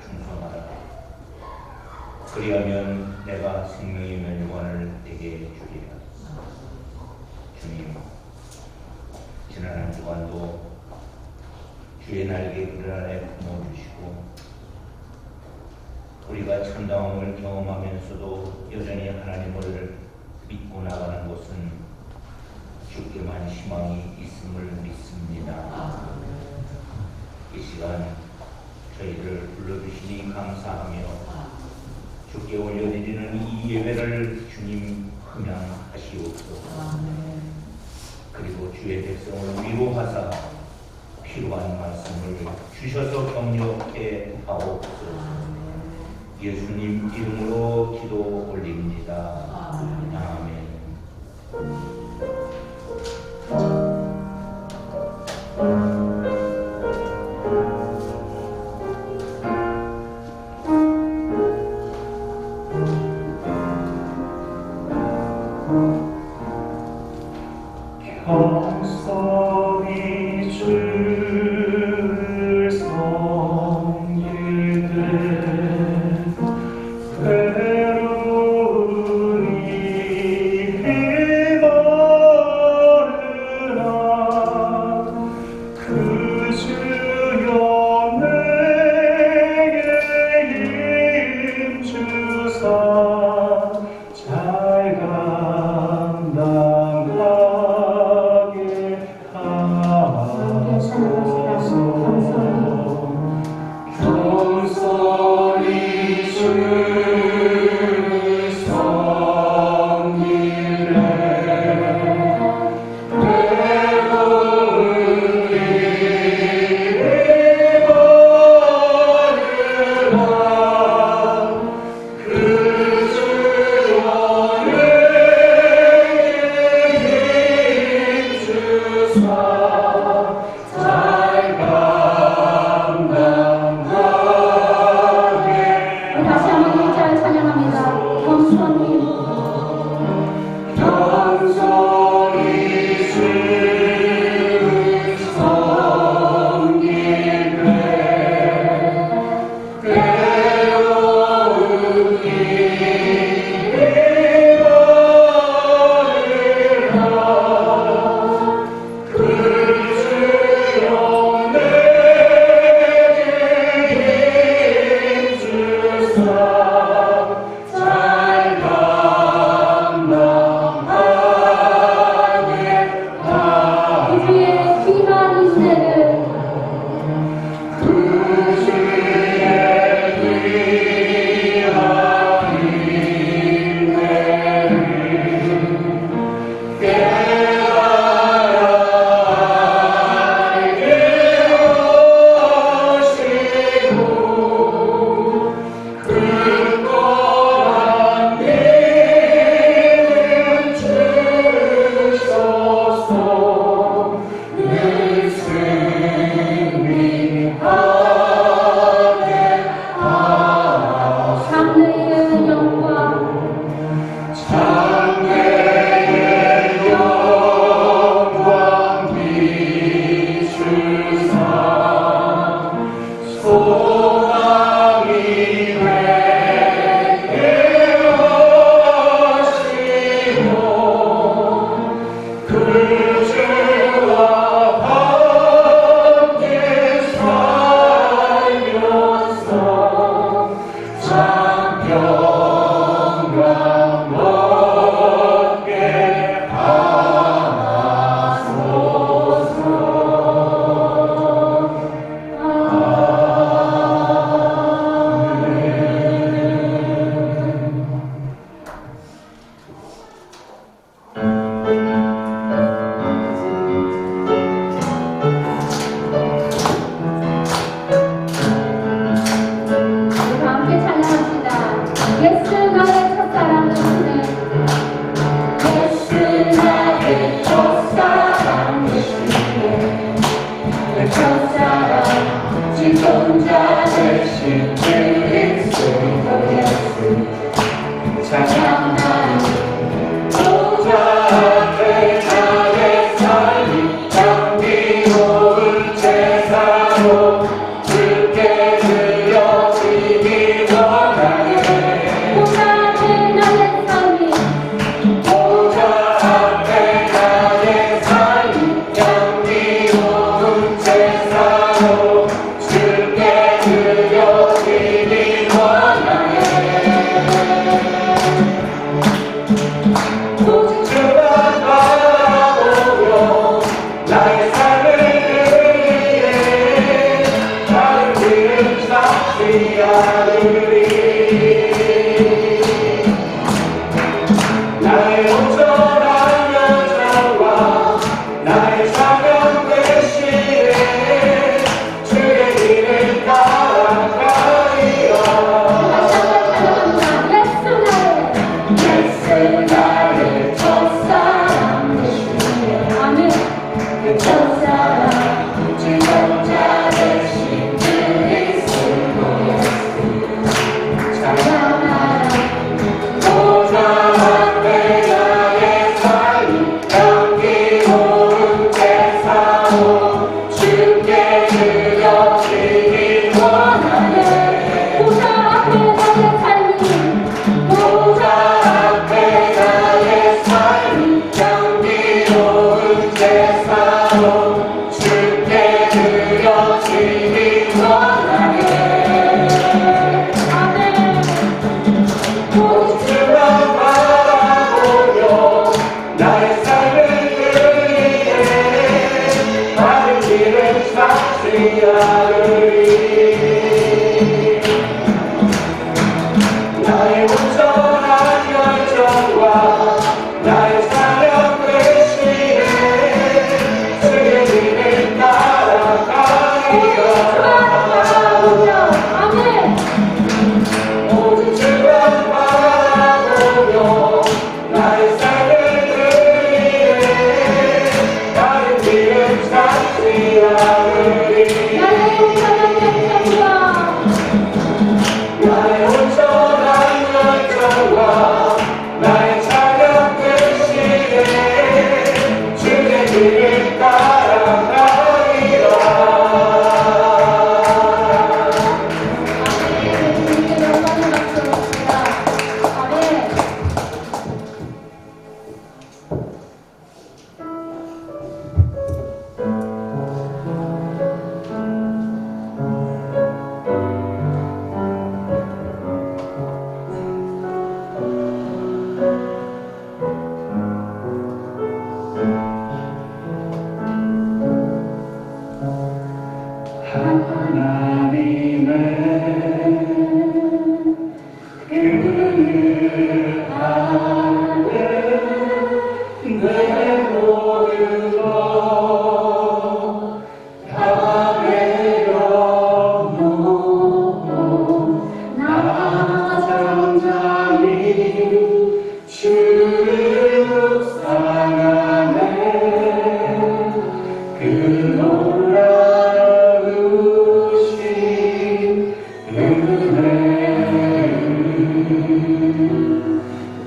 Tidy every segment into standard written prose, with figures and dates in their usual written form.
충성하라. 그리하면 내가 생명의 면류관을 내게 주리라. 주님, 지난 한 주간도 주의 날개 그늘 안에 품어주시고 우리가 참담함을 경험하면서도 여전히 하나님을 믿고 나가는 것은 주께만 희망이 있음을 믿습니다. 이 시간 저희를 불러주시니 감사하며 주께 올려드리는 이 예배를 주님 흠양하시옵소서. 그리고 주의 백성을 위로하사 필요한 말씀을 주셔서 격려해 하옵소서. 예수님 이름으로 기도 올립니다. 아멘. 경성이 주를 섬기되 괴로운 이 힘어르나 그 주여 내게 힘주사 잘 감당하게 경성이 주를 섬기네 괴로운 일이 머르나 그 주여 내게 힘주사 잘 감당하게 다시 한번 일절 찬양합니다. 경성이 주를 섬기네 괴로운 일이 머르나 그 주여 내게 힘주사 잘 감당하게 우주의 귀한 인내를 그 주의 귀한 인내를 깨달아 알게 하시고 굳건한 믿음 주셔서 늘 승리하게 하소서. 장래의 영광 장래의 영광 비추사 소망이 되게 하시며 그 주와 함께 살면서 장평강 얻게 하소서. 우리 함께 찬양합니다. 예수 나의 첫사랑 되시네. 예수 나의 첫사랑 되시네. 내 첫사랑 지존자 되신 그리스도 예수 찬양하는 보좌 앞에 나의 삶이 향기로운 제사로 주께 드려지네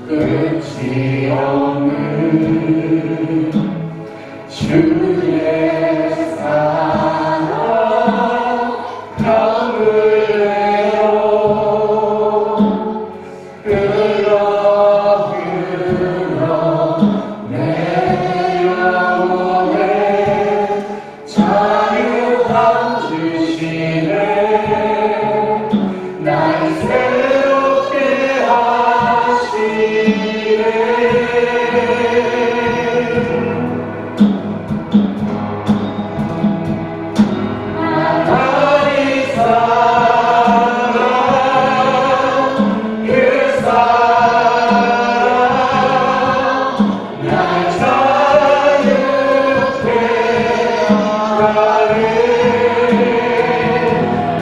끝이 없는 주의 사랑 강을 내어 흘러 내 영혼에 자유함 주시네 날 새롭게 하시네 하나님 사랑 그 사랑 날 자유케 하네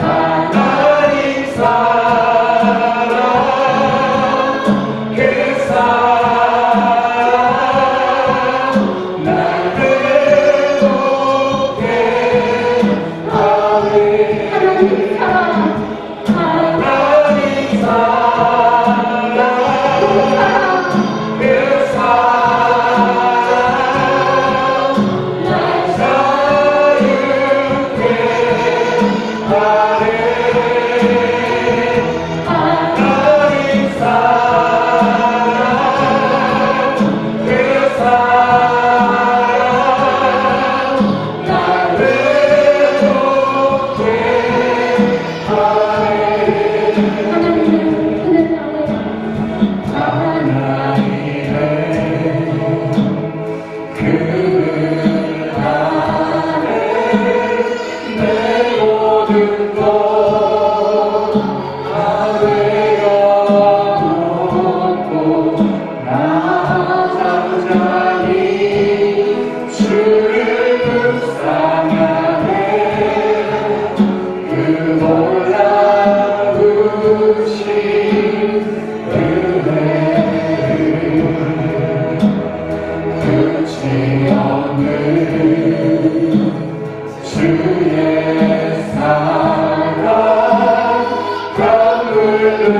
하나님 사랑 그 사랑 날 회복케 하네 하나님 사랑, 그 사랑 날 자유케 하네 하나님 사랑 그 사랑 날 회복케 하네 하나님의 그 안에 내 모든 것 다 되어놓고 나 잠잠히 주를 묵상하네 그 놀라우신 은혜를 끝이 없는 주의 사랑 강을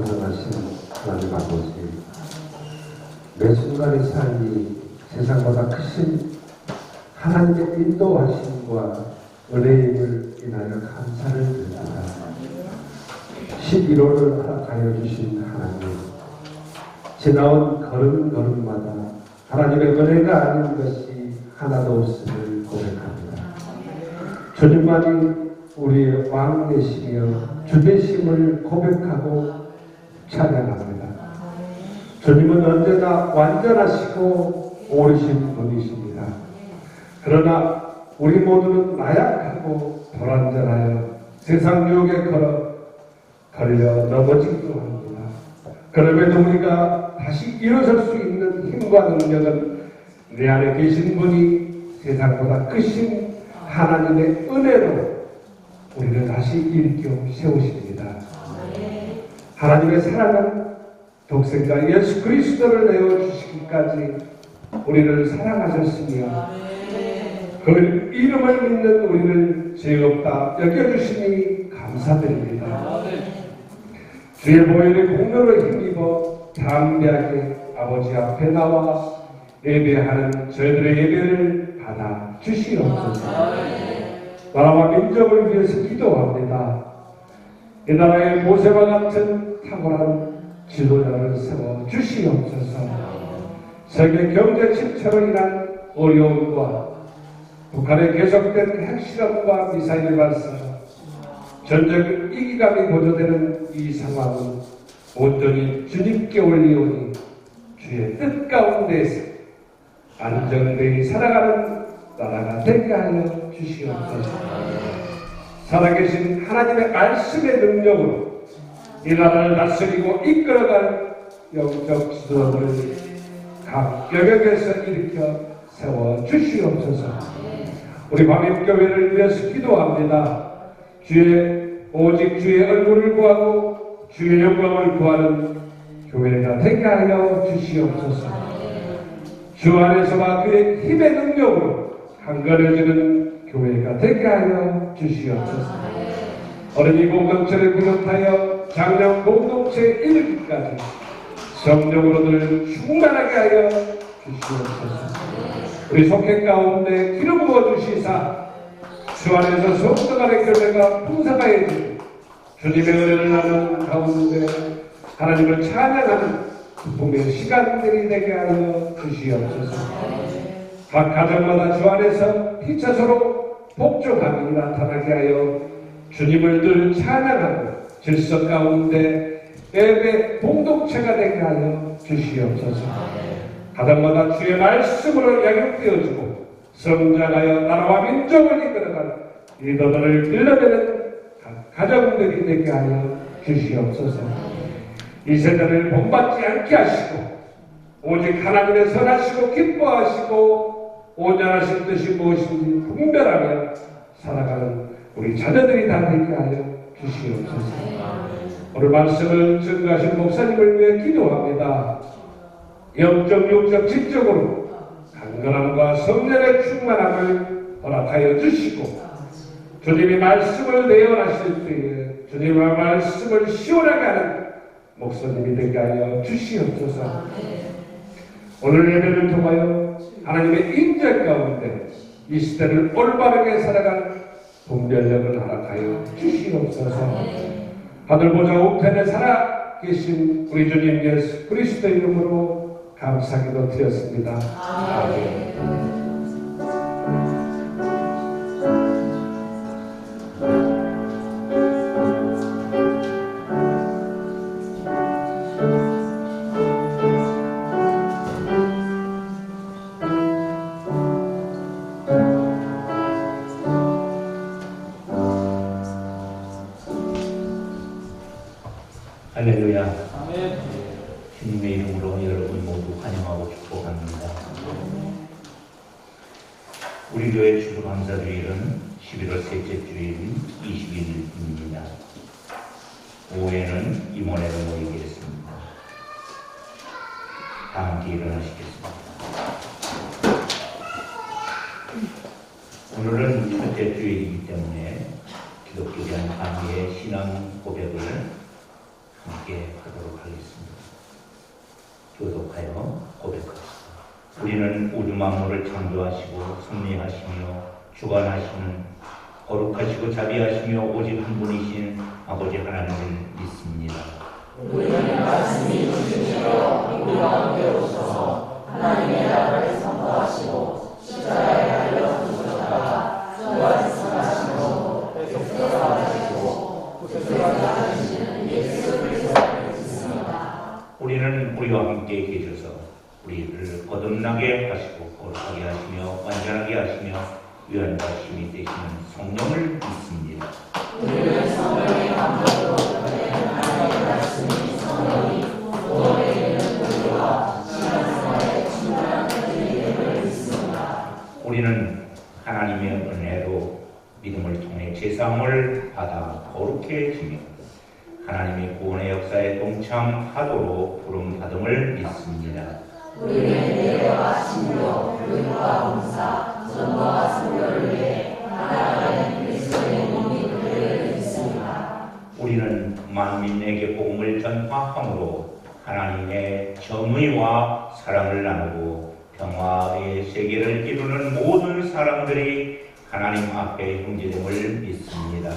전능하신 하나님 아버지, 매 순간의 삶이 세상보다 크신 하나님의 인도하심과 은혜임을 인하여 감사를 드립니다. 11호를 허락하여 주신 하나님, 지나온 걸음걸음마다 하나님의 은혜가 아닌 것이 하나도 없음을 고백합니다. 주님만이 우리의 왕 되시며 주 되심을 고백하고 찬양합니다. 주님은 언제나 완전하시고 옳으신 분이십니다. 그러나 우리 모두는 나약하고 불완전하여 세상 유혹에 걸려 넘어지기도 합니다. 그럼에도 우리가 다시 일어설 수 있는 힘과 능력은 내 안에 계신 분이 세상보다 크신 하나님의 은혜로 우리를 다시 일으켜 세우십니다. 하나님의 사랑은 독생자 예수 그리스도를 내어주시기까지 우리를 사랑하셨으며 그 이름을 믿는 우리를 죄 없다 여겨주시니 감사드립니다. 주의 보혈의 공로를 힘입어 담대하게 아버지 앞에 나와 예배하는 저희들의 예배를 받아 주시옵소서. 나라와 민족을 위해서 기도합니다. 이 나라의 모세와 같은 탁월한 지도자를 세워 주시옵소서. 세계 경제 침체로 인한 어려움과 북한의 계속된 핵실험과 미사일 발사, 전쟁 이기감이 고조되는 이 상황은 온전히 주님께 올리오니 주의 뜻 가운데서 안정되이 살아가는 나라가 되게 하여 주시옵소서. 살아계신 하나님의 말씀의 능력으로 이 나라를 다스리고 이끌어갈 영적 지도를 각 영역에서 일으켜 세워 주시옵소서. 우리 광역교회를 위해서 기도합니다. 오직 주의 얼굴을 구하고 주의 영광을 구하는 교회가 되게 하여 주시옵소서. 주 안에서와 그의 힘의 능력으로 강건해지는 교회가 되게 하여 주시옵소서. 어린이 공동체를 비롯하여 장년 공동체에 이르기까지 성령으로들 충만하게 하여 주시옵소서. 우리 속행 가운데 기름 부어 주시사 주 안에서 성도 간의 교제가 풍성하여지고 주님의 은혜를 나누는 가운데 하나님을 찬양하는 기쁨의 시간들이 되게 하여 주시옵소서. 각 가정마다 주 안에서 피차서로 복종함이 나타나게 하여 주님을 늘 찬양하고 질서 가운데 예배 공동체가 되게 하여 주시옵소서. 가정마다 주의 말씀으로 양육되어지고 성장하여 나라와 민족을 이끌어갈 리더들을 길러내는 가정들이 되게 하여 주시옵소서. 이 세대를 본받지 않게 하시고 오직 하나님의 선하시고 기뻐하시고 온전하신 뜻이 무엇인지 분별하며 살아가는 우리 자녀들이 다 되게 하여 주시옵소서. 오늘 말씀을 증거하신 목사님을 위해 기도합니다. 영적, 육적, 지적으로 강건함과 성령의 충만함을 허락하여 주시고 주님이 말씀을 내어하실 때에 주님의 말씀을 시원하게 하는 목사님이 되게 하여 주시옵소서. 오늘 예배를 통하여 하나님의 인재 가운데 이 시대를 올바르게 살아가는 분별력을 허락하여 주시옵소서. 하늘 보좌 우편에 살아계신 우리 주님 예수 그리스도 이름으로 감사기도 드렸습니다. 아멘. 할렐루야. 주님의 이름으로 여러분 모두 환영하고 축복합니다. 우리 교회 추수감사주일은 11월 셋째 주일 20일입니다. 오후에는 임원회를 모이겠습니다. 다 함께 일어나시겠습니다. 오늘은 첫째 주일이기 때문에 기독교에 대한 강의의 신앙 고백을 함께 하도록 교독하겠습니다. 교독하여 고백하겠습니다. 우리는 우주 만물을 창조하시고 섭리하시며 주관하시는 거룩하시고 자비하시며 오직 한 분이신 아버지 하나님을 믿습니다. 우리는 말씀이 주시며 우리 가운데 오셔서 하나님의 나라를 선포하시고 십자가에 달려 죽으셨다가 부활하시고 백성하시고 구속하시는 예수 그리스도를 믿습니다. 우리는 우리와 함께 계셔서 우리를 거듭나게 하시고 거룩하게 하시며 완전하게 하시며 위안과 힘이 되시는 성령을 믿습니다. 우리는 성령의 감동으로 하나님의 말씀이 성령이 구원에 이르는 우리와 신앙생활에 충분한 은혜임을 믿습니다. 우리는 하나님의 은혜로 믿음을 통해 제사함을 받아 거룩해지며 하나님의 구원의 역사에 동참하도록 부름받음을 믿습니다. 우리는 예배와 신료, 교육과 봉사, 전도와 선교를 위해 하나님의 그리스도의 몸이 되기를 믿습니다. 우리는 만민에게 복음을 전파함으로 하나님의 정의와 사랑을 나누고 평화의 세계를 이루는 모든 사람들이 하나님 앞에 형제됨을 믿습니다.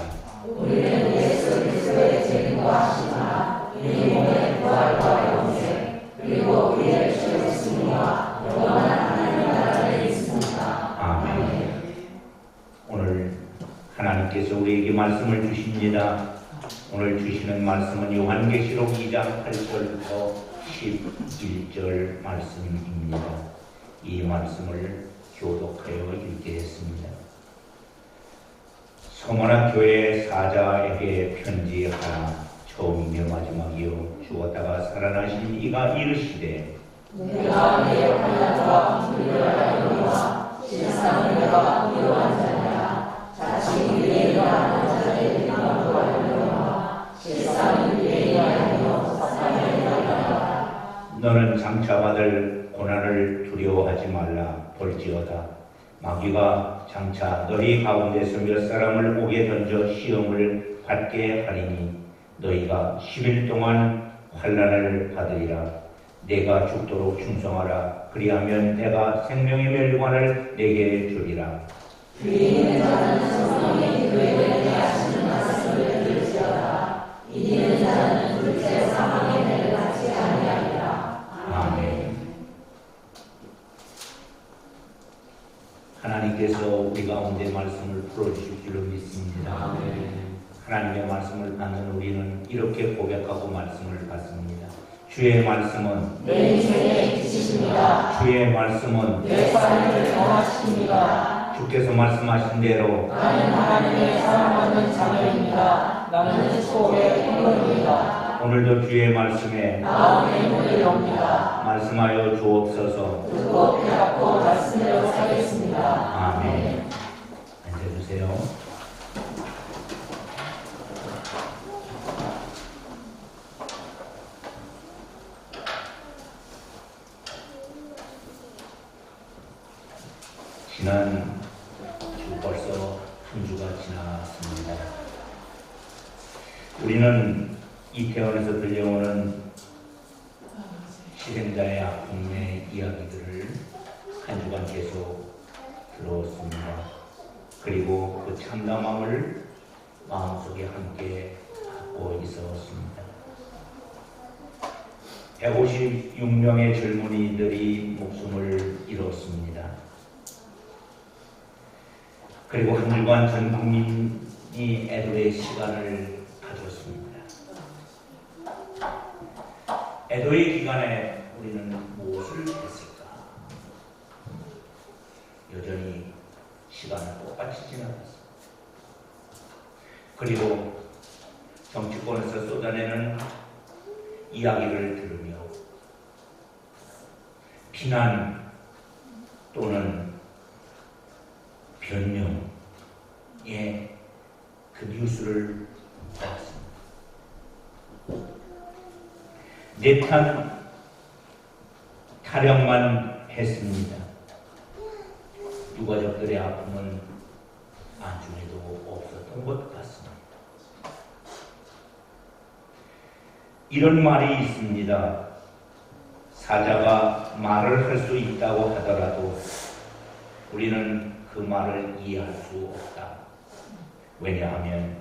우리는 예수 그리스도의 책임과 신앙, 우리 몸의 부활과 영생, 그리고 우리의 주의 승리와 영원한 하나님 나라를 믿습니다. 아멘. 오늘 하나님께서 우리에게 말씀을 주십니다. 오늘 주시는 말씀은 요한계시록 2장 8절부터 11절 말씀입니다. 이 말씀을 교독하여 읽겠습니다. 서머나 교회 사자에게 편지하라. 처음이며 마지막이요 죽었다가 살아나신 이가 이르시되 내가 내 역할한 자와 불교하려니와 세상을 내가 위로한 자냐 자칭 위에 일어나는 자들의 영광을 구하려니와 세상을 위에 일어나며 사상을 일어나라. 너는 장차 받을 고난을 두려워하지 말라. 볼지어다 마귀가 장차 너희 가운데서 몇 사람을 옥에 던져 시험을 받게 하리니 너희가 10일 동안 환난을 받으리라. 내가 죽도록 충성하라. 그리하면 내가 생명의 멸관을 내게 주리라. 귀 있는 자는 성령의 교회를 대하시는 말씀을 들을지어다. 이 있는 자는 둘째 사망의 매를 받지 아니하리라. 아멘. 하나님께서 우리 가운데 말씀을 풀어주실 줄로 믿습니다. 하나님의 말씀을 받는 우리는 이렇게 고백하고 말씀을 받습니다. 주의 말씀은 내 인생의 빛이십니다. 주의 말씀은 내 삶을 변화시킵니다. 주께서 말씀하신 대로 나는 하나님의 사랑하는 자녀입니다. 나는 축복의 행복입니다. 오늘도 주의 말씀에 마음의 문을 엽니다. 말씀하여 주옵소서. 듣고 깨닫고 말씀대로 살겠습니다. 아멘. 앉아주세요. 지난 주 벌써 한 주가 지났습니다. 우리는 이태원에서 들려오는 희생자의 아픔의 이야기들을 한 주간 계속 들어왔습니다. 그리고 그 참담함을 마음속에 함께 갖고 있었습니다. 156명의 젊은이들이 목숨을 잃었습니다. 그리고 한 주간 전 국민이 애도의 시간을 가졌습니다. 애도의 기간에 우리는 무엇을 했을까? 여전히 시간은 똑같이 지나갔습니다. 그리고 정치권에서 쏟아내는 이야기를 들으며 비난 또는 변명의 그 뉴스를 받았습니다. 내탄 타령만 했습니다. 유가족들의 아픔은 안중에도 없었던 것 같습니다. 이런 말이 있습니다. 사자가 말을 할 수 있다고 하더라도 우리는 그 말을 이해할 수 없다. 왜냐하면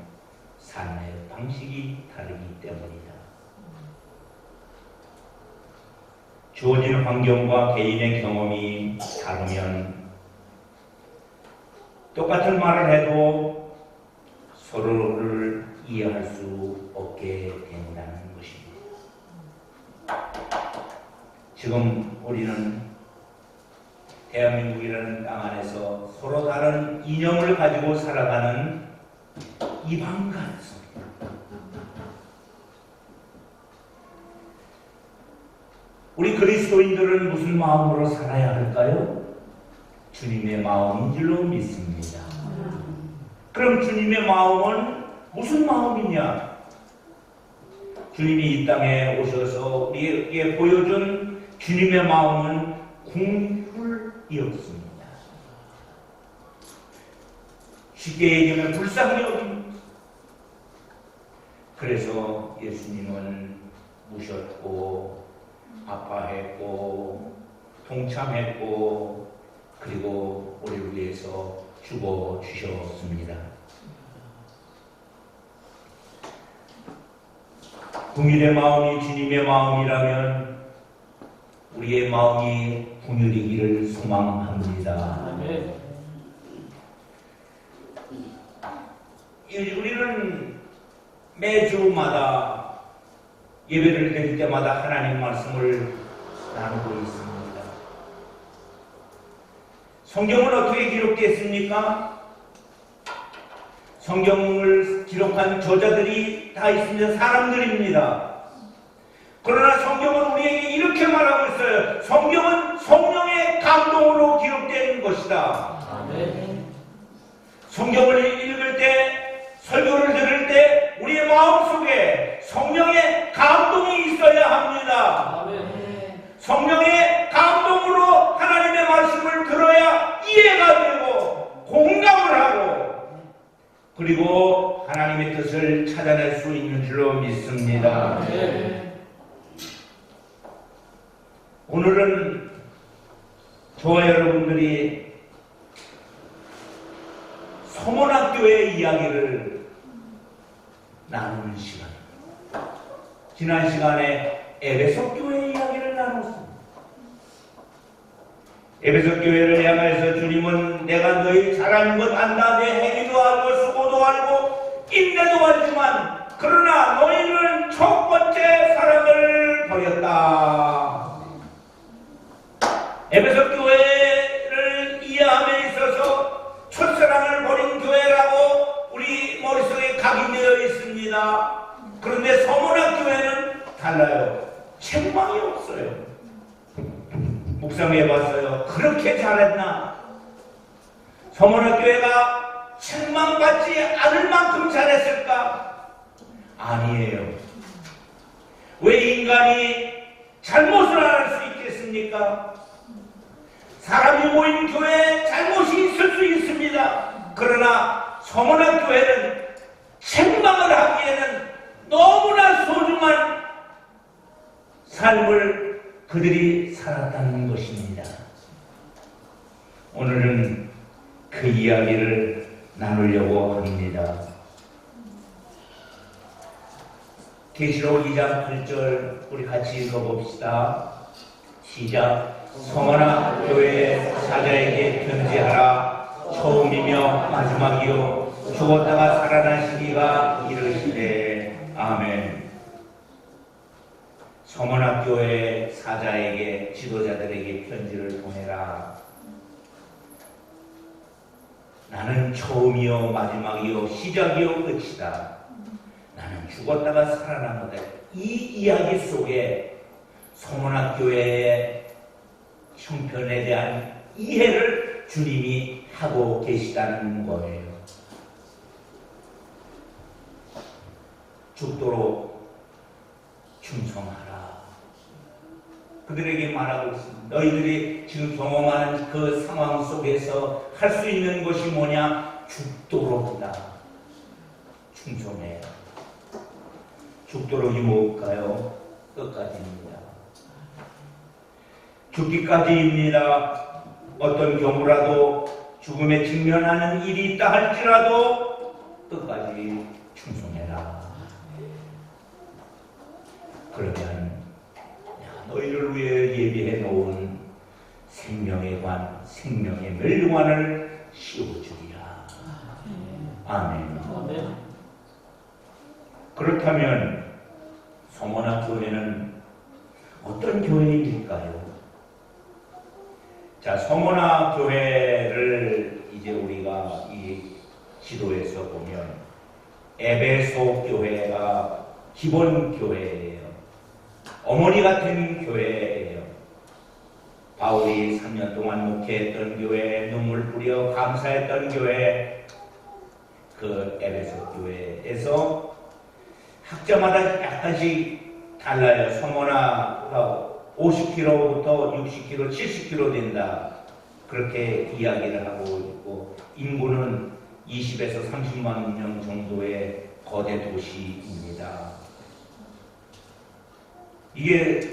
삶의 방식이 다르기 때문이다. 주어진 환경과 개인의 경험이 다르면 똑같은 말을 해도 서로를 이해할 수 없게 된다는 것입니다. 지금 우리는 대한민국이라는 땅 안에서 서로 다른 이념을 가지고 살아가는 이방 간섭. 우리 그리스도인들은 무슨 마음으로 살아야 할까요? 주님의 마음인 줄로 믿습니다. 그럼 주님의 마음은 무슨 마음이냐? 주님이 이 땅에 오셔서 우리에게 보여준 주님의 마음은 궁휼이었습니다. 쉽게 얘기하면 불쌍히 여깁니다. 그래서 예수님은 우셨고 아파했고 동참했고 그리고 우리를 위해서 죽어주셨습니다. 궁휼의 마음이 주님의 마음이라면 우리의 마음이 궁휼이기를 소망합니다. 우리는 매주마다 예배를 드릴 때마다 하나님 말씀을 나누고 있습니다. 성경은 어떻게 기록됐습니까? 성경을 기록한 저자들이 다 있습니다. 사람들입니다. 그러나 성경은 우리에게 이렇게 말하고 있어요. 성경은 성령의 감동으로 기록된 것이다. 아멘. 성경을 읽을 때, 설교를 들을 때 우리의 마음속에 성령의 감동이 있어야 합니다. 아멘. 성령의 감동으로 하나님의 말씀을 들어야 이해가 되고 공감을 하고 그리고 하나님의 뜻을 찾아낼 수 있는 줄로 믿습니다. 아멘. 오늘은 저와 여러분들이 서문학교의 이야기를 나누는 시간입니다. 지난 시간에 에베소 교회의 이야기를 나눴습니다. 에베소 교회를 향해서 주님은 내가 너희 잘하는 것 안다. 내 행위도 알고 수고도 알고 인내도 알지만 그러나 너희는 첫 번째 사랑을 버렸다. 에베소 교회를 이해함에 있어서 첫사랑을 버린 교회라고 우리 머릿속에 각인되어 있습니다. 그런데 서문학 교회는 달라요. 책망이 없어요. 묵상해봤어요. 그렇게 잘했나? 서문학 교회가 책망받지 않을 만큼 잘했을까? 아니에요. 왜 인간이 잘못을 안 할 수 있겠습니까? 사람이 모인 교회에 잘못이 있을 수 있습니다. 그러나 서문학 교회는 책망을 하기에는 너무나 소중한 삶을 그들이 살았다는 것입니다. 오늘은 그 이야기를 나누려고 합니다. 계시록 2장 8절 우리 같이 읽어봅시다. 시작. 서문학 교회 사자에게 편지하라. 처음이며 마지막이요 죽었다가 살아나시기가 이르시되 아멘. 서문학 교회 사자에게 지도자들에게 편지를 보내라. 나는 처음이요 마지막이요 시작이요 끝이다. 나는 죽었다가 살아나노다. 이 이야기 속에 서문학 교회의 형편에 대한 이해를 주님이 하고 계시다는 거예요. 죽도록 충성하라. 그들에게 말하고 있습니다. 너희들이 지금 경험하는 그 상황 속에서 할 수 있는 것이 뭐냐? 죽도록이다. 충성해라. 죽도록이 뭘까요? 끝까지입니다. 죽기까지입니다. 어떤 경우라도 죽음에 직면하는 일이 있다 할지라도 끝까지 충성해라. 그러면 너희를 위해 예비해 놓은 생명의 관, 생명의 멸관을 씌워주리라. 아멘. 그렇다면 서머나 교회는 어떤 교회일까요? 자, 서머나 교회를 이제 우리가 이 지도에서 보면 에베소 교회가 기본 교회예요. 어머니 같은 교회예요. 바울이 3년 동안 목회했던 교회, 눈물 뿌려 감사했던 교회, 그 에베소 교회에서 학자마다 약간씩 달라요. 서머나가 50km부터 60km, 70km 된다. 그렇게 이야기를 하고 있고, 인구는 20에서 30만 명 정도의 거대 도시입니다. 이게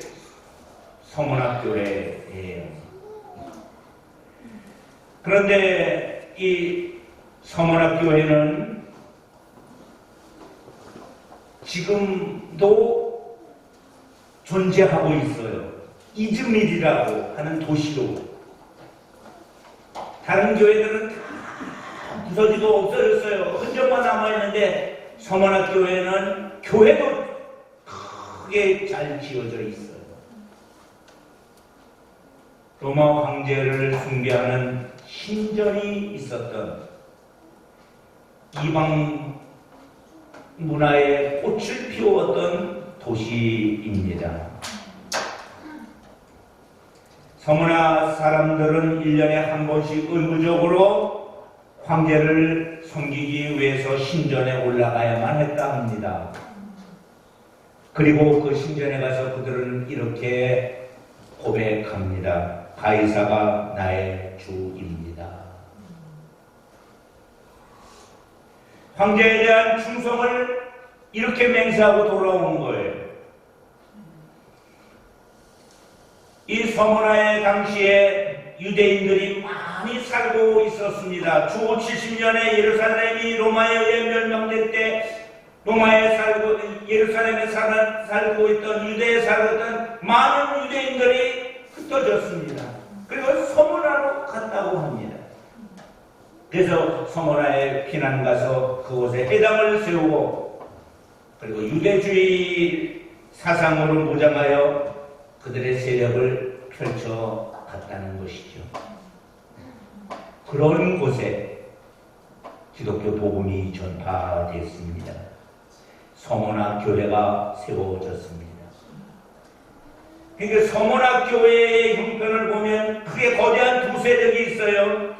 서머나 교회예요. 그런데 이 서머나 교회는 지금도 존재하고 있어요. 이즈밀이라고 하는 도시로. 다른 교회들은 다 부서지고 없어졌어요. 흔적만 남아있는데 서머나 교회는 교회도 크게 잘 지어져 있어요. 로마 황제를 숭배하는 신전이 있었던, 이방 문화에 꽃을 피웠던 도시입니다. 서머나 사람들은 1년에 한 번씩 의무적으로 황제를 섬기기 위해서 신전에 올라가야만 했다 합니다. 그리고 그 신전에 가서 그들은 이렇게 고백합니다. 가이사가 나의 주입니다. 황제에 대한 충성을 이렇게 맹세하고 돌아오는 거예요. 이 서머나의 당시에 유대인들이 많이 살고 있었습니다. 주 70년에 예루살렘이 로마에 의해 멸망될 때 예루살렘에 살고 있던, 유대에 살았던 많은 유대인들이 흩어졌습니다. 그리고 서머나로 갔다고 합니다. 그래서 서머나에 피난 가서 그곳에 회당을 세우고, 그리고 유대주의 사상으로 무장하여 그들의 세력을 펼쳐갔다는 것이죠. 그런 곳에 기독교 복음이 전파됐습니다. 서머나 교회가 세워졌습니다. 그러니까 서머나 교회의 형편을 보면 크게 거대한 두 세력이 있어요.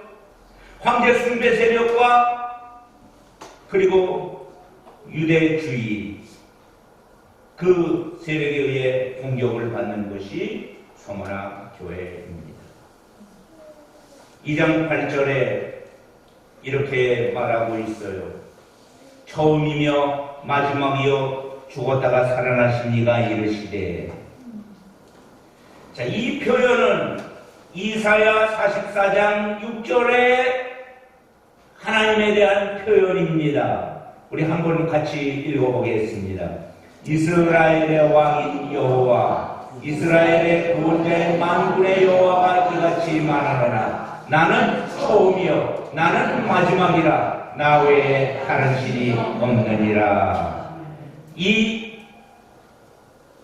황제 숭배 세력과 그리고 유대주의, 그 세력에 의해 공격을 받는 것이 서머나 교회입니다. 2장 8절에 이렇게 말하고 있어요. 처음이며 마지막이요 죽었다가 살아나신 이가 이르시되. 자, 이 표현은 이사야 44장 6절에 하나님에 대한 표현입니다. 우리 한번 같이 읽어보겠습니다. 이스라엘의 왕인 여호와, 이스라엘의 구원자의 만군의 여호와가 이같이 말하노라. 나는 처음이요 나는 마지막이라. 나 외에 다른 신이 없느니라. 이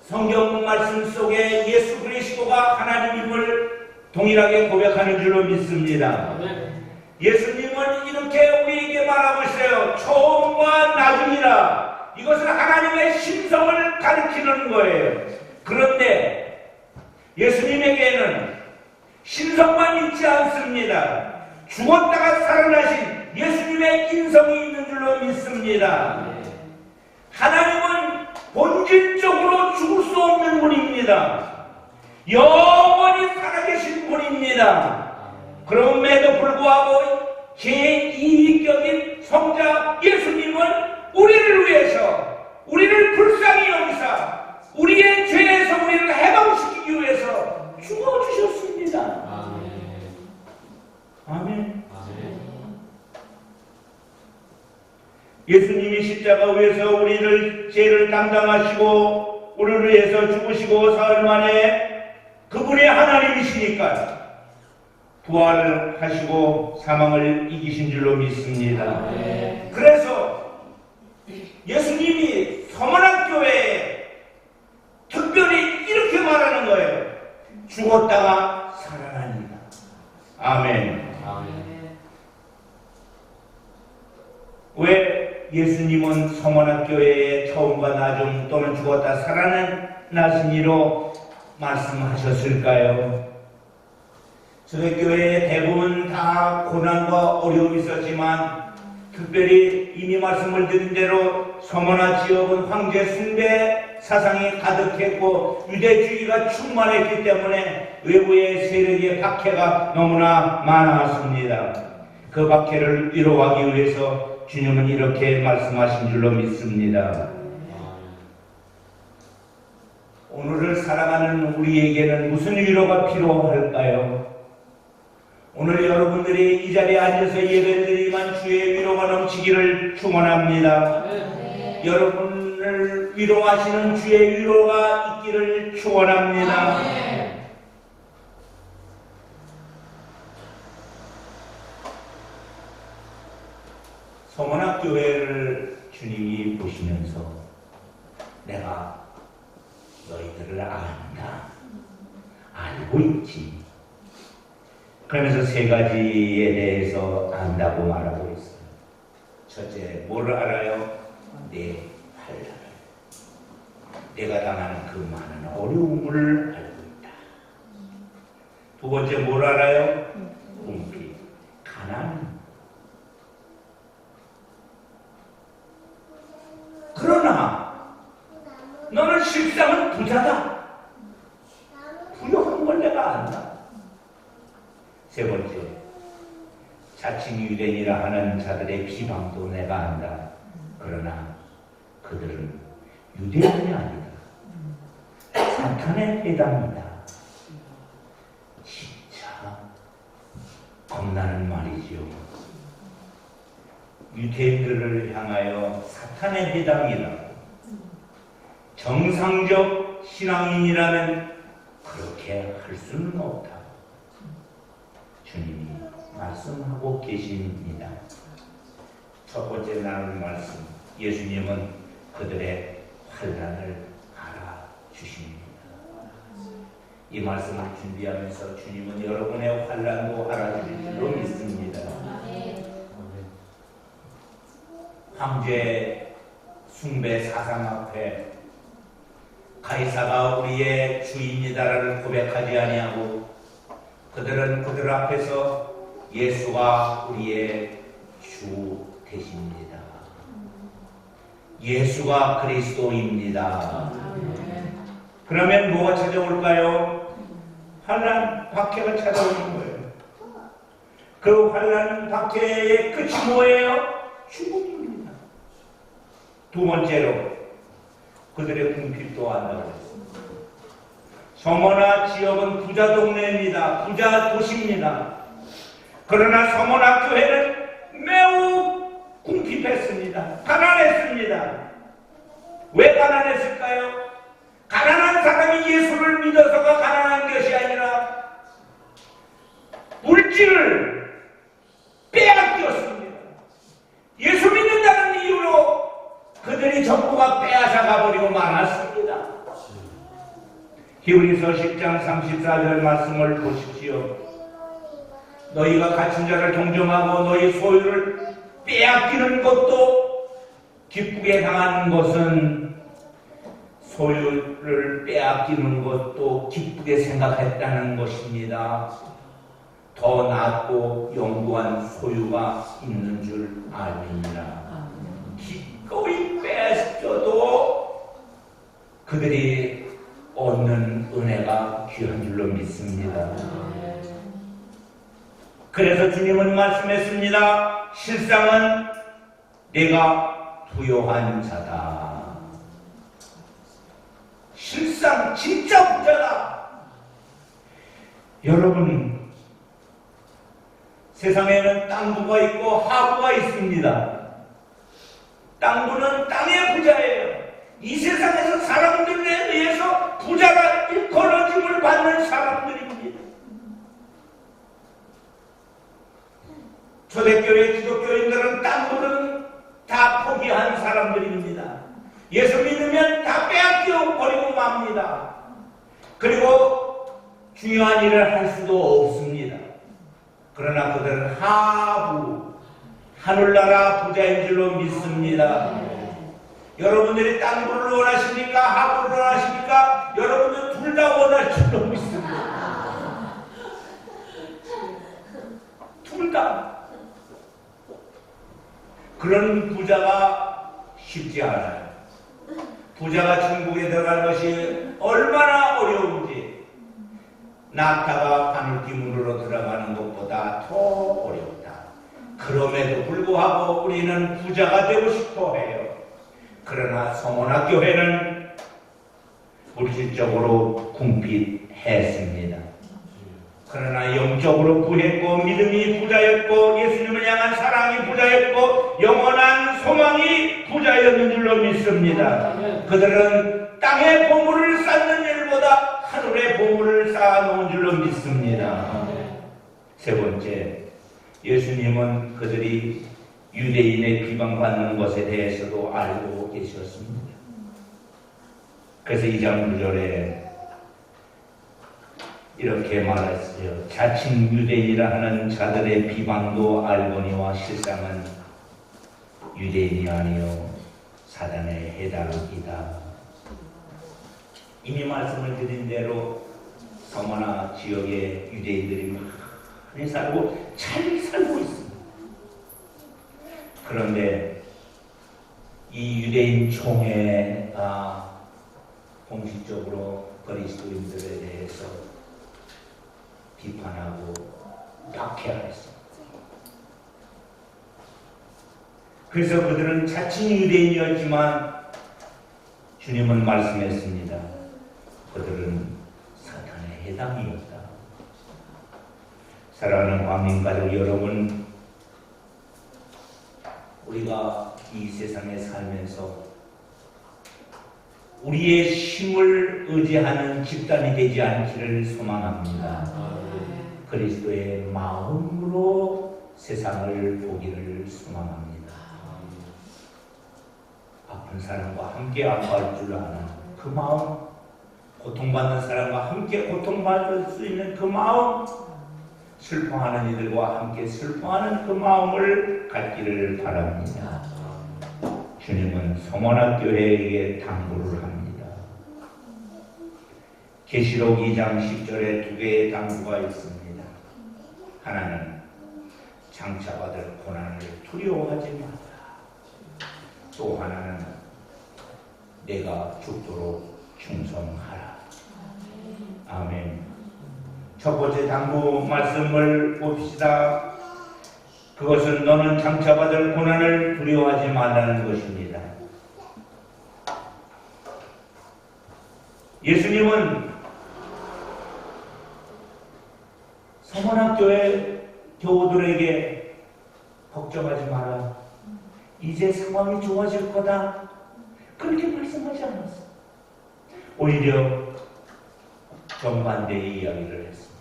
성경 말씀 속에 예수 그리스도가 하나님임을 동일하게 고백하는 줄로 믿습니다. 예수님은 이렇게 우리에게 말하고 있어요. 처음과 나중이라. 이것은 하나님의 신성을 가리키는 거예요. 그런데 예수님에게는 신성만 있지 않습니다. 죽었다가 살아나신 예수님의 인성이 있는 줄로 믿습니다. 하나님은 본질적으로 죽을 수 없는 분입니다. 영원히 살아계신 분입니다. 그럼에도 불구하고 제2위격인 성자 예수님은 우리를 위해서, 우리를 불쌍히 하시사 우리의 죄에서 우리를 해방시키기 위해서 죽어주셨습니다. 아멘. 예수님이 십자가 위에서 우리를 죄를 담당하시고 우리를 위해서 죽으시고 사흘 만에 그분이 하나님이시니까 부활하시고 사망을 이기신 줄로 믿습니다. 그래서 예수님이 서문학교회에 특별히 이렇게 말하는 거예요. 죽었다가 살아납니다. 아멘. 왜 예수님은 서문학교회에 처음과 나중 또는 죽었다 살아나시니로 말씀하셨을까요? 초대교회의 대부분 다 고난과 어려움이 있었지만 특별히 이미 말씀을 드린 대로 서머나 지역은 황제 숭배 사상이 가득했고 유대주의가 충만했기 때문에 외부의 세력의 박해가 너무나 많았습니다. 그 박해를 위로하기 위해서 주님은 이렇게 말씀하신 줄로 믿습니다. 오늘을 살아가는 우리에게는 무슨 위로가 필요할까요? 오늘 여러분들이 이 자리에 앉아서 예배드리지만 주의 위로가 넘치기를 축원합니다. 여러분을 위로하시는 주의 위로가 있기를 축원합니다. 서문학교회를 주님이 보시면서 내가 너희들을 안다, 알고 있지. 그러면서 세 가지에 대해서 안다고 말하고 있어요. 첫째, 뭘 알아요? 내 환란을, 내가 당하는 그 많은 어려움을 알고 있다. 두 번째, 뭘 알아요? 궁핍, 가난. 그러나 너는 실상은 부자다. 부유한 걸 내가 안다. 세 번째, 자칭 유대인이라 하는 자들의 비방도 내가 안다. 그러나 그들은 유대인이 아니다. 사탄의 해당이다. 진짜 겁나는 말이지요. 유대인들을 향하여 사탄의 해당이라고. 정상적 신앙인이라면 그렇게 할 수는 없다. 주님이 말씀하고 계십니다. 첫 번째 나눌 말씀, 예수님은 그들의 환난을 알아주십니다. 이 말씀을 준비하면서 주님은 여러분의 환난도 알아주실 줄로 믿습니다. 황제 숭배 사상 앞에 가이사가 우리의 주인이다라를 고백하지 아니하고 그들은 그들 앞에서 예수가 우리의 주 되십니다. 예수가 그리스도입니다. 그러면 뭐가 찾아올까요? 환난, 박해가 찾아오는 거예요. 그 환난, 박해의 끝이 뭐예요? 죽음입니다. 두 번째로 그들의 궁핍도 안다고 했습니다. 서머나 지역은 부자 동네입니다. 부자 도시입니다. 그러나 서머나 교회는 매우 궁핍했습니다. 가난했습니다. 왜 가난했을까요? 가난한 사람이 예수를 믿어서가 가난한 것이 아니라 물질을 빼앗겼습니다. 예수 믿는다는 이유로 그들이 전부가 빼앗아 가버리고 말았습니다. 히브리서 10장 34절 말씀을 보십시오. 너희가 갇힌 자를 동정하고 너희 소유를 빼앗기는 것도 기쁘게 당하는 것은 소유를 빼앗기는 것도 기쁘게 생각했다는 것입니다. 더 낫고 영구한 소유가 있는 줄 알미니라. 기꺼이 빼앗겨도 그들이 얻는 은혜가 귀한 줄로 믿습니다. 그래서 주님은 말씀했습니다. 실상은 내가 부요한 자다. 실상 진짜 부자다. 여러분, 세상에는 땅부가 있고 하부가 있습니다. 땅부는 땅의 부자예요. 이 세상에서 사람들에 의해서 부자가 일컬어짐을 받는 사람들입니다. 초대교회 기독교인들은 땅부는 다 포기한 사람들입니다. 예수 믿으면 다 빼앗겨 버리고 맙니다. 그리고 중요한 일을 할 수도 없습니다. 그러나 그들은 하부, 하늘나라 부자인 줄로 믿습니다. 여러분들이 땅부를 원하십니까? 하부를 원하십니까? 여러분들 둘 다 원할 줄로 믿습니다. 둘 다. 그런 부자가 쉽지 않아요. 부자가 천국에 들어가는 것이 얼마나 어려운지 낙타가 바늘기문으로 들어가는 것보다 더 어렵다. 그럼에도 불구하고 우리는 부자가 되고 싶어 해요. 그러나 성원학교회는 물질적으로 궁핍했습니다. 그러나 영적으로 부했고 믿음이 부자였고 예수님을 향한 사랑이 부자였고 영원한 소망이 부자였는 줄로 믿습니다. 그들은 땅의 보물을 쌓는 일보다 하늘의 보물을 쌓아놓은 줄로 믿습니다. 세 번째, 예수님은 그들이 유대인의 비방받는 것에 대해서도 알고 계셨습니다. 그래서 2장 9절에 이렇게 말했어요. 자칭 유대인이라 하는 자들의 비방도 알거니와 실상은 유대인이 아니요 사단의 해당이다. 이미 말씀을 드린 대로 서머나 지역의 유대인들이 많이 살고 잘 살고 있습니다. 그런데 이 유대인 총회가 공식적으로 그리스도인들에 대해서 비판하고 박해했습니다. 그래서 그들은 자칭 유대인이었지만 주님은 말씀했습니다. 그들은 사탄의 해당이었다. 사랑하는 광민가족 여러분, 우리가 이 세상에 살면서 우리의 힘을 의지하는 집단이 되지 않기를 소망합니다. 그리스도의 마음으로 세상을 보기를 소망합니다. 아픈 사람과 함께 아파할 줄 아는 그 마음, 고통받는 사람과 함께 고통받을 수 있는 그 마음, 슬퍼하는 이들과 함께 슬퍼하는 그 마음을 갖기를 바랍니다. 주님은 서머나교회에게 당부를 합니다. 계시록 2장 10절에 두 개의 당부가 있습니다. 하나는 장차받을 고난을 두려워하지 마라. 또 하나는 내가 죽도록 충성하라. 아멘. 첫 번째 당부 말씀을 봅시다. 그것은 너는 장차받을 고난을 두려워하지 말라는 것입니다. 예수님은 서머나교회 교우들에게 걱정하지 마라. 이제 상황이 좋아질 거다. 그렇게 말씀하지 않았어. 오히려 정반대의 이야기를 했습니다.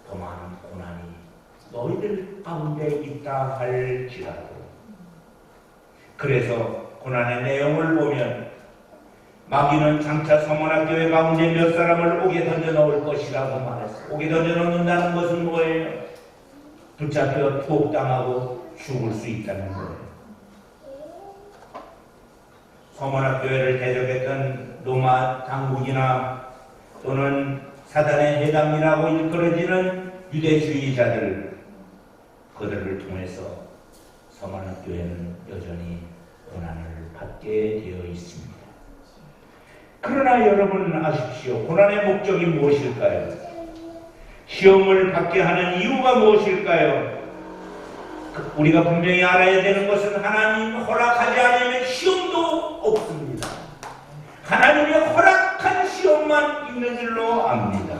더 많은 고난이 너희들 가운데 있다 할지라도. 그래서 고난의 내용을 보면 마귀는 장차 서머나교회 가운데 몇 사람을 옥에 던져 넣을 것이라고 말했어요. 옥에 던져 넣는다는 것은 뭐예요? 붙잡혀 투옥당하고 죽을 수 있다는 거예요. 서머나교회를 대적했던 로마 당국이나 또는 사단의 해당이라고 일컬어지는 유대주의자들, 그들을 통해서 서머나교회는 여전히 고난을 받게 되어 있습니다. 그러나 여러분 아십시오. 고난의 목적이 무엇일까요? 시험을 받게 하는 이유가 무엇일까요? 우리가 분명히 알아야 되는 것은 하나님 허락하지 않으면 시험도 없습니다. 하나님이 허락한 시험만 있는 줄로 압니다.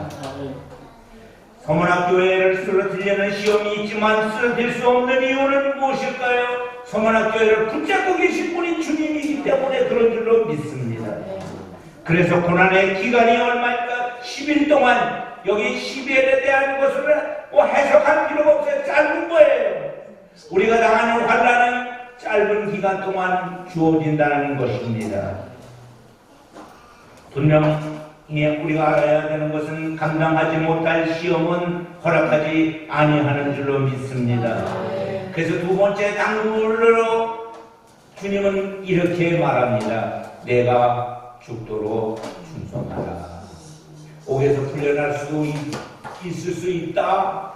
서문학교회를 쓰러뜨리려는 시험이 있지만 쓰러뜨릴 수 없는 이유는 무엇일까요? 서문학교회를 붙잡고 계신 분이 주님이기 때문에 그런 줄로 믿습니다. 그래서 고난의 기간이 얼마일까? 10일 동안 여기 12일에 대한 것을 해석할 필요가 없어요. 짧은 거예요. 우리가 당하는 환난은 짧은 기간 동안 주어진다는 것입니다. 분명히 우리가 알아야 되는 것은 감당하지 못할 시험은 허락하지 아니하는 줄로 믿습니다. 그래서 두 번째 단물로 주님은 이렇게 말합니다. 내가 죽도록 충성하라. 옥에서 풀려날 수도 있을 수 있다.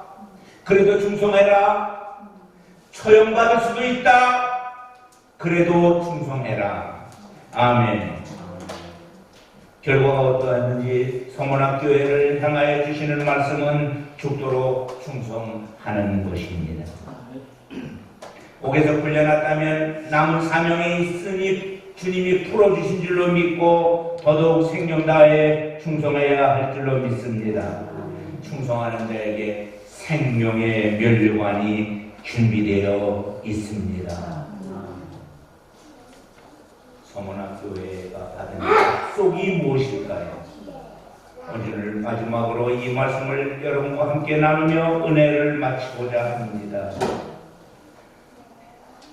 그래도 충성해라. 처형받을 수도 있다. 그래도 충성해라. 아멘. 결과가 어떠했는지 서문학교회를 향하여 주시는 말씀은 죽도록 충성하는 것입니다. 옥에서 풀려났다면 남은 사명에 있으니 주님이 풀어주신 줄로 믿고 더더욱 생명 다하여 충성해야 할 줄로 믿습니다. 충성하는 자에게 생명의 면류관이 준비되어 있습니다. 서문학교회가 받은 약속이 무엇일까요? 오늘 마지막으로 이 말씀을 여러분과 함께 나누며 은혜를 마치고자 합니다.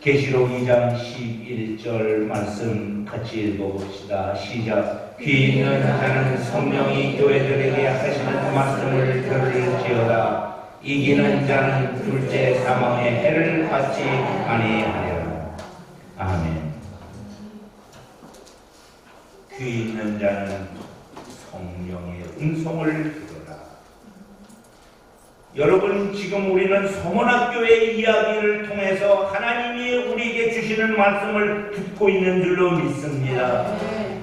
계시록 2장 11절 말씀 같이 읽어봅시다. 시작. 귀 있는 자는 성령이 교회들에게 하시는 말씀을 들을지어다. 이기는 자는 둘째 사망의 해를 받지 아니하리라. 아멘. 귀 있는 자는 성령의 음성을 들으라. 여러분, 지금 우리는 서문학교의 이야기를 통해서 하나님이 우리에게 주시는 말씀을 듣고 있는 줄로 믿습니다.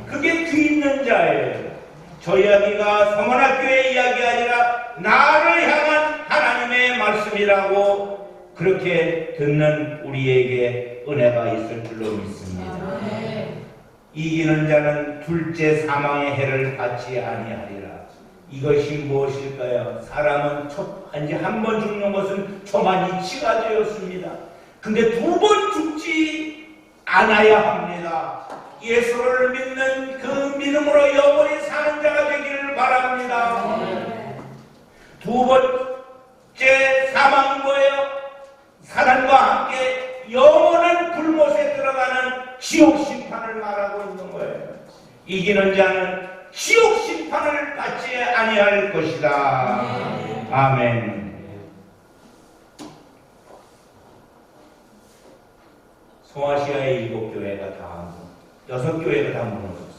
그게 귀 있는 자예요. 저 이야기가 서문학교의 이야기 아니라 나를 향한 하나님의 말씀이라고 그렇게 듣는 우리에게 은혜가 있을 줄로 믿습니다. 이기는 자는 둘째 사망의 해를 받지 아니하리라. 이것이 무엇일까요? 사람은 한 번 죽는 것은 초만 이치가 되었습니다. 근데 두 번 죽지 않아야 합니다. 예수를 믿는 그 믿음으로 영원히 사는 자가 되기를 바랍니다. 두 번째 사망은 뭐예요? 사단과 함께 영원한 불못에 들어가는 지옥 심판을 말하고 있는 거예요. 이기는 자는 지옥 심판을 받지 아니할 것이다. 아멘. 소아시아의 7교회가 다 6교회가 다 무너졌어요.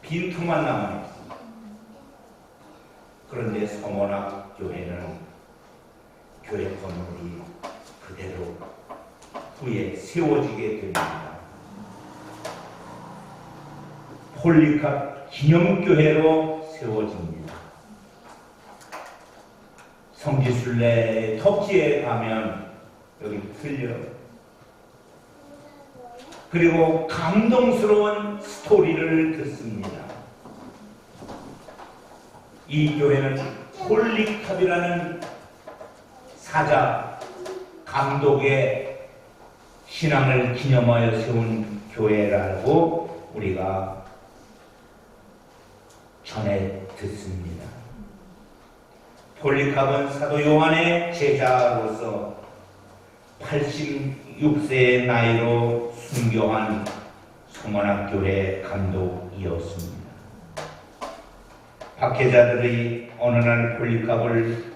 빈틈만 남아있어요. 그런데 서문학 교회는 교회 건물이 그대로 후에 세워지게 됩니다. 폴리캅 기념교회로 세워집니다. 성지순례 덕지에 가면 여기 틀려요. 그리고 감동스러운 스토리를 듣습니다. 이 교회는 폴리캅이라는 사자 감독의 신앙을 기념하여 세운 교회라고 우리가 전해 듣습니다. 폴리캅은 사도 요한의 제자로서 86세의 나이로 순교한 서문학교회 감독이었습니다. 박해자들이 어느 날 폴리캅을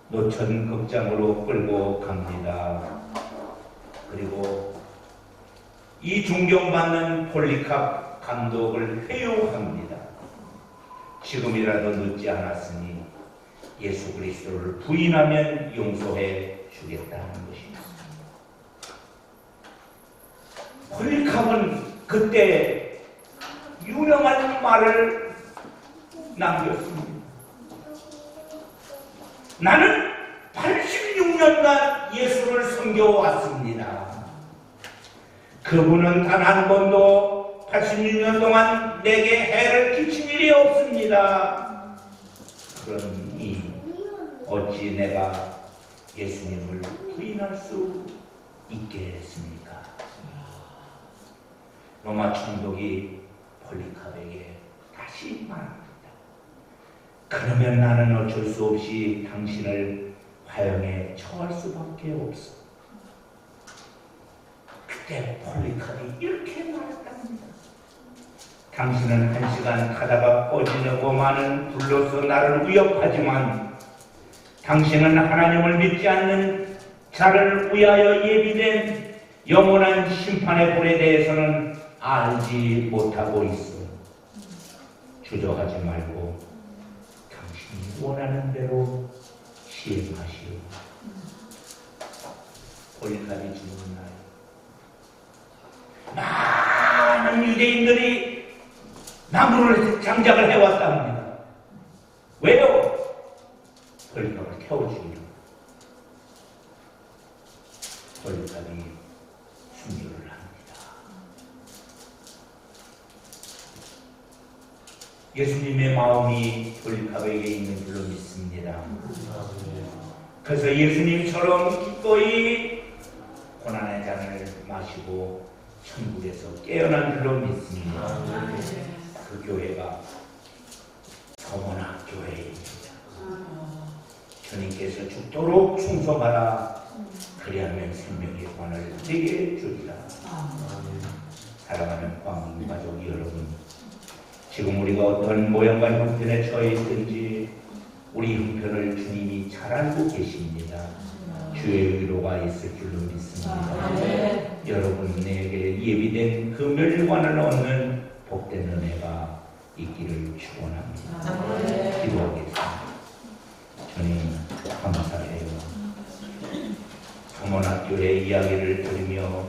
노천 극장으로 끌고 갑니다. 그리고 이 존경받는 폴리캅 감독을 회유합니다. 지금이라도 늦지 않았으니 예수 그리스도를 부인하면 용서해 주겠다는 것입니다. 폴리캅은 그때 유명한 말을 남겼습니다. 나는 86년간 예수를 섬겨왔습니다. 그분은 단 한 번도 86년 동안 내게 해를 끼친 일이 없습니다. 그러니 어찌 내가 예수님을 부인할 수 있겠습니까? 로마 총독이 폴리카베에게 다시 말합니다. 그러면 나는 어쩔 수 없이 당신을 화형에 처할 수밖에 없어. 그때 폴리카베이 이렇게 말했답니다. 당신은 1시간 타다가 꺼지려고 많은 불로서 나를 위협하지만 당신은 하나님을 믿지 않는 자를 위하여 예비된 영원한 심판의 불에 대해서는 알지 못하고 있어. 주저하지 말고 당신이 원하는 대로 시행하시오. 폴리카베이 죽은 날 많은 유대인들이 나무를 장작을 해왔답니다. 왜요? 폴리카베이를 태워주기로. 폴리카베이 순교를 합니다. 예수님의 마음이 폴리카베이에게 있는 줄로 믿습니다. 그래서 예수님처럼 기꺼이 고난의 잔을 마시고 천국에서 깨어난 줄로 믿습니다. 그 교회가 서문학 교회입니다. 주님께서 죽도록 충성하라. 그리하면 생명의 권을 내게 주리라. 사랑하는 광민 가족 여러분, 지금 우리가 어떤 모양과 형편에 처해 있든지 우리 형편을 주님이 잘 알고 계십니다. 주의 위로가 있을 줄로 믿습니다. 여러분에게 예비된 그 멸관을 얻는 복된 은혜가 있기를 축원합니다. 기도하겠습니다. 주님 감사해요. 서문학교의 이야기를 들으며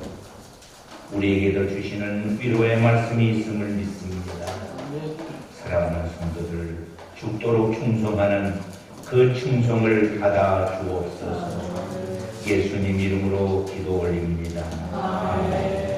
우리에게도 주시는 위로의 말씀이 있음을 믿습니다. 사랑하는 성도들 죽도록 충성하는 그 충성을 받아 주옵소서. 예수님 이름으로 기도 올립니다. 아멘.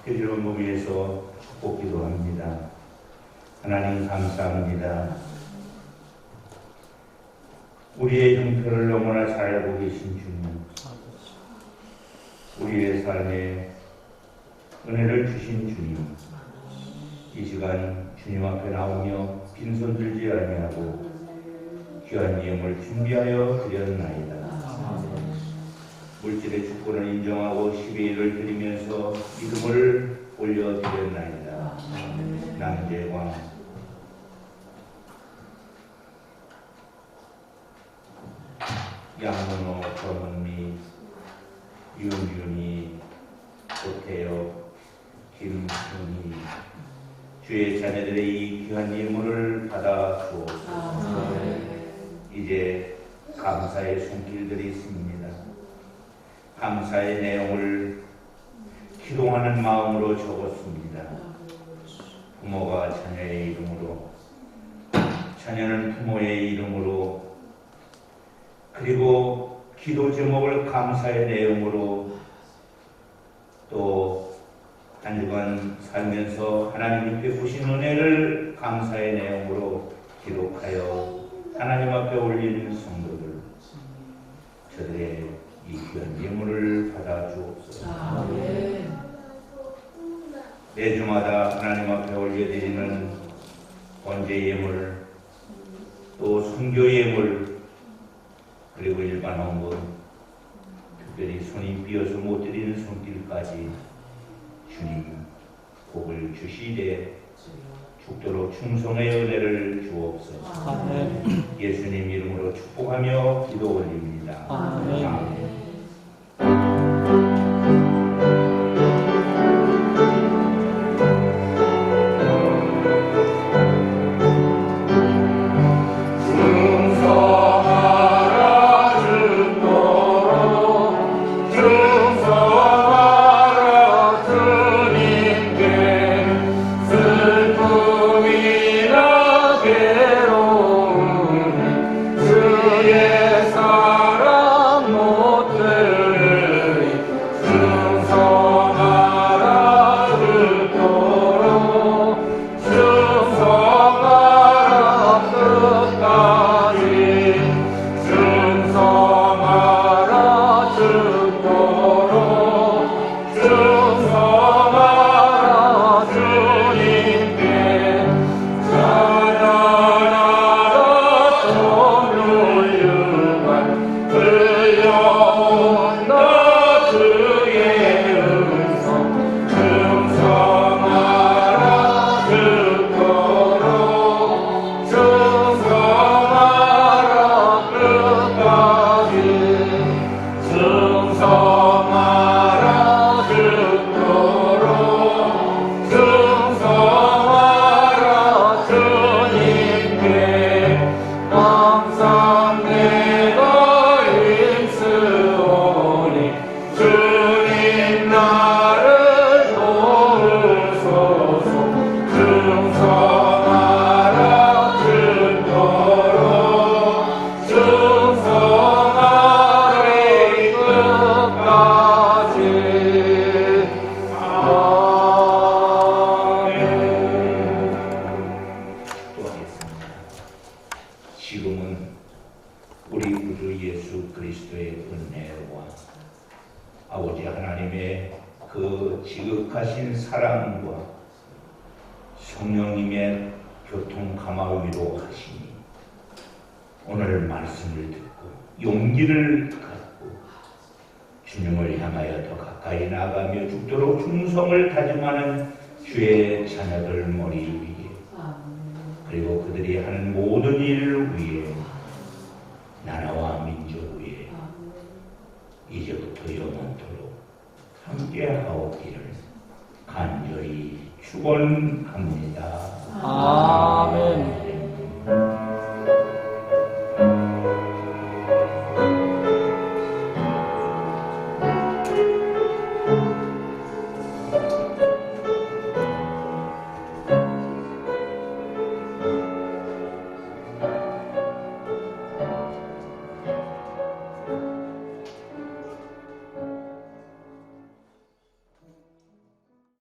그리로 위해서 축복 기도합니다. 하나님 감사합니다. 우리의 형편을 너무나 잘 알고 계신 주님, 우리의 삶에 은혜를 주신 주님, 이 시간 주님 앞에 나오며 빈손 들지 아니하고 귀한 예물을 준비하여 드렸나이다. 물질의 주권을 인정하고 12일을 드리면서 믿음을 올려드렸나이다. 남재광 양문호, 권은미, 윤윤이, 고태혁, 김은희 주의 자녀들의 이 귀한 예물을 받아 주옵소서. 이제 감사의 손길들이 있습니다. 감사의 내용을 기도하는 마음으로 적었습니다. 부모가 자녀의 이름으로, 자녀는 부모의 이름으로, 그리고 기도 제목을 감사의 내용으로, 또 한 주간 살면서 하나님이 베푸신 은혜를 감사의 내용으로 기록하여 하나님 앞에 올리는 성도들, 저들의 이 귀한 예물을 받아 주옵소서. 매주마다 하나님 앞에 올려드리는 번제 예물, 또 선교 예물, 그리고 일반 헌금, 특별히 손이 삐어서 못 드리는 손길까지 주님 복을 주시되 죽도록 충성의 은혜를 주옵소서. 예수님 이름으로 축복하며 기도 올립니다. 아멘. 지금은 우리 구주 예수 그리스도의 은혜와 아버지 하나님의 그 지극하신 사랑과 성령님의 교통 가마 위로 하시니 오늘 말씀을 듣고 용기를 갖고 주님을 향하여 더 가까이 나가며 죽도록 충성을 다짐하는 주의 자녀들 머리 위에, 그리고 그들이 하는 모든 일을 위해, 나라와 민족 위에 이제부터 영원토록 함께하옵기를 간절히 축원합니다.